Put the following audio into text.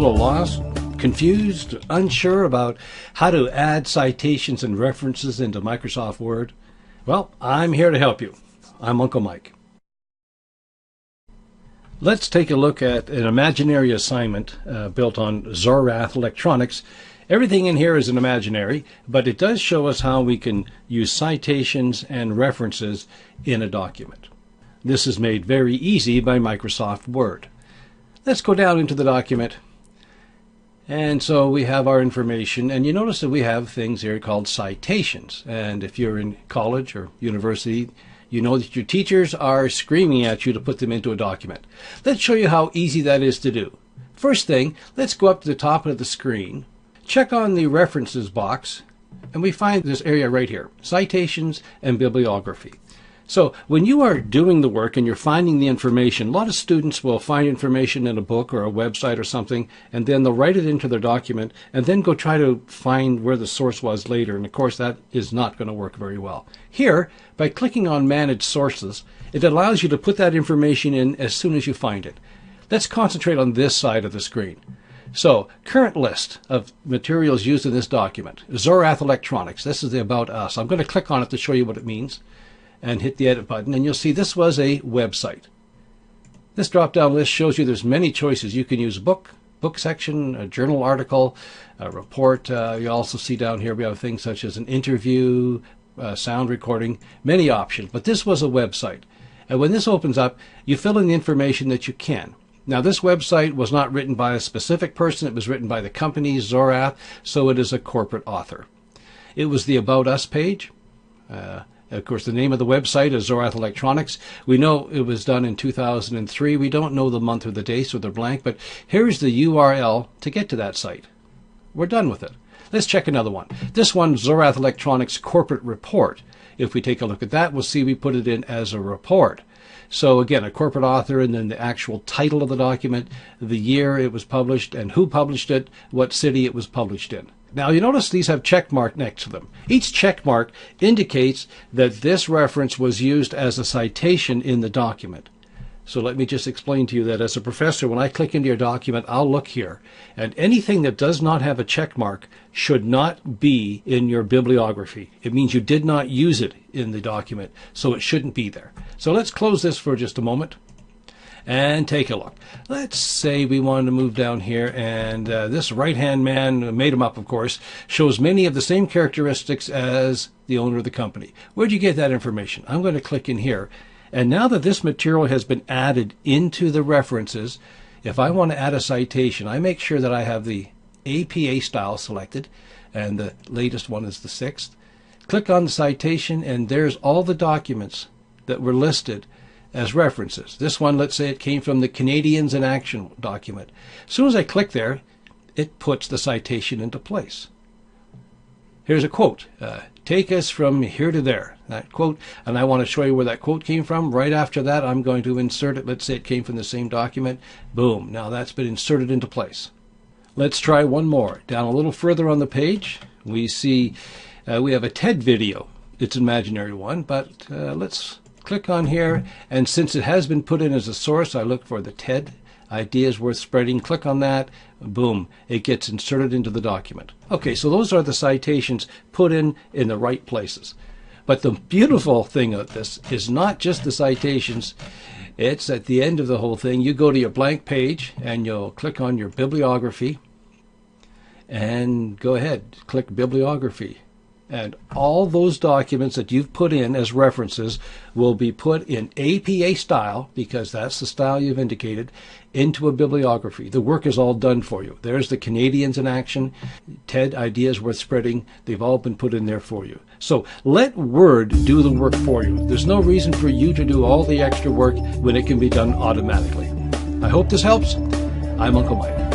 little lost, confused, unsure about how to add citations and references into Microsoft Word? Well, I'm here to help you. I'm Uncle Mike. Let's take a look at an imaginary assignment built on Zorath Electronics. Everything in here is an imaginary, but it does show us how we can use citations and references in a document. This is made very easy by Microsoft Word. Let's go down into the document. And so we have our information, and you notice that we have things here called citations. And if you're in college or university, you know that your teachers are screaming at you to put them into a document. Let's show you how easy that is to do. First thing, let's go up to the top of the screen, check on the references box, and we find this area right here, Citations and Bibliography. So when you are doing the work and you're finding the information, a lot of students will find information in a book or a website or something, and then they'll write it into their document and then go try to find where the source was later. And of course, that is not going to work very well. Here, by clicking on Manage Sources, it allows you to put that information in as soon as you find it. Let's concentrate on this side of the screen. So, current list of materials used in this document. Zorath Electronics. This is the About Us. I'm going to click on it to show you what it means, and hit the edit button, and you'll see this was a website. This drop-down list shows you there's many choices. You can use book section, a journal article, a report. You also see down here we have things such as an interview, sound recording, many options. But this was a website. And when this opens up, you fill in the information that you can. Now, this website was not written by a specific person. It was written by the company, Zorath, so it is a corporate author. It was the About Us page. Of course, the name of the website is Zorath Electronics. We know it was done in 2003. We don't know the month or the date, so they're blank, but here's the URL to get to that site. We're done with it. Let's check another one. This one, Zorath Electronics Corporate Report. If we take a look at that, we'll see we put it in as a report. So again, a corporate author, and then the actual title of the document, the year it was published, and who published it, what city it was published in. Now you notice these have check mark next to them. Each check mark indicates that this reference was used as a citation in the document. So let me just explain to you that as a professor, when I click into your document, I'll look here, and anything that does not have a check mark should not be in your bibliography. It means you did not use it in the document, so it shouldn't be there. So let's close this for just a moment and take a look. Let's say we wanted to move down here, and this right-hand man, made him up of course, shows many of the same characteristics as the owner of the company. Where'd you get that information? I'm going to click in here, and now that this material has been added into the references, if I want to add a citation, I make sure that I have the APA style selected, and the latest one is the 6th. Click on the citation, and there's all the documents that were listed as references. This one, let's say it came from the Canadians in Action document. As soon as I click there, it puts the citation into place. Here's a quote. Take us from here to there. That quote, and I want to show you where that quote came from. Right after that, I'm going to insert it. Let's say it came from the same document. Boom. Now that's been inserted into place. Let's try one more. Down a little further on the page, we see we have a TED video. It's an imaginary one, but let's click on here, and since it has been put in as a source, I look for the TED, Ideas Worth Spreading. Click on that, boom, it gets inserted into the document. Okay, so those are the citations put in the right places. But the beautiful thing of this is not just the citations, it's at the end of the whole thing. You go to your blank page, and you'll click on your bibliography, and go ahead, click Bibliography. And all those documents that you've put in as references will be put in APA style, because that's the style you've indicated, into a bibliography. The work is all done for you. There's the Canadians in Action, TED, Ideas Worth Spreading. They've all been put in there for you. So let Word do the work for you. There's no reason for you to do all the extra work when it can be done automatically. I hope this helps. I'm Uncle Mike.